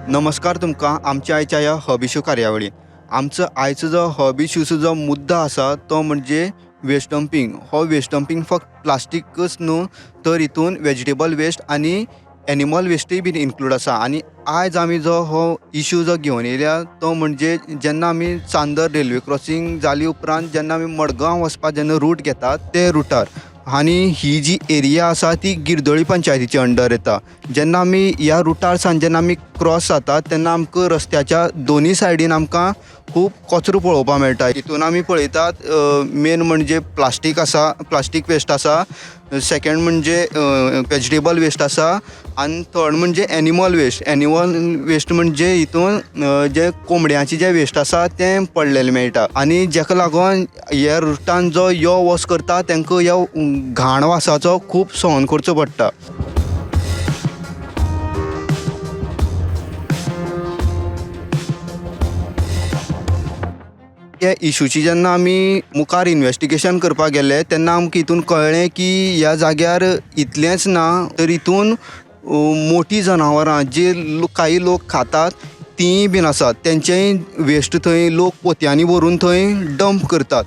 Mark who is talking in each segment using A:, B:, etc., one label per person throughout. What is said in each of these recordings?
A: नमस्कार तुमकां आमच्या आयच्या ह्या हब इश्यू कार्यावळीन. आमचो आयचो जो हब इश्यूचो जो मुद्दो आसा तो म्हणजे वेस्ट डंपींग. हो वेस्ट डंपींग फक्त प्लास्टीकच न्हू तर हितून वेजिटेबल वेस्ट आनी एनिमल वेस्टूय बीन इन्क्लूड आसा. आनी आयज आमी जो हो इश्यू जो घेवन येयल्या तो म्हणजे जेन्ना आमी चांदर रेल्वे क्रॉसींग जाली उपरांत जेन्ना आमी मडगांव वचपाक जेन्ना रूट घेतात ते रुटार आनी ही जी एरिया आसा ती गिरदोळी पंचायतीच्या अंडर येता. जेन्ना आमी ह्या रुटार सावन जेन्ना आमी क्रॉस जातात तेन्ना आमकां रस्त्याच्या दोनी सायडीन आमकां खूब कचरो पळोवपाक मेळटा. हितून आमी पळयतात मेन म्हणजे प्लास्टीक आसा, प्लास्टीक वेस्ट आसा. सेकेंड म्हणजे वेजिटेबल वेस्ट आसा आनी थर्ड म्हणजे एनिमल वेस्ट. एनिमल वेस्ट म्हणजे हितून जे कोंबड्यांचे जे वेस्ट आसा तें पडलेलें मेळटा. आनी जेका लागून ह्या रुटान जो यो वच करता तांकां ह्या घाण वासाचो खूब सहन करचो पडटा. ह्या इश्यूची जेन्ना आमी मुखार इन्वेस्टिगेशन करपाक गेले तेन्ना आमकां हितून कळ्ळें की ह्या जाग्यार इतलेंच ना तर हितून मोठी जनावरां जे काही लोक खातात तींय बीन आसात. तेंचेय वेस्ट थंय लोक पोतयांनी व्हरून थंय डंप करतात.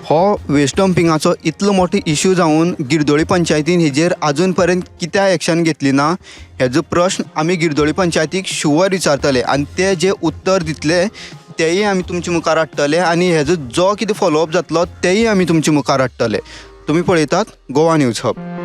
A: हो वेस्ट डंपिंगाचो इतलो मोठो इश्यू जावन गिरदोळी पंचायतीन हेजेर आजून पर्यंत कित्याक एक्शन घेतली ना हेजो प्रश्न आमी गिरदोळी पंचायतीक शुवर विचारतले आनी ते जे उत्तर दितले तेय आमी तुमचे मुखार हाडटले आनी हेजो जो कितें फॉलोअप जातलो तेय आमी तुमचे मुखार हाडटले. तुमी पळयतात गोवा न्यूज हब.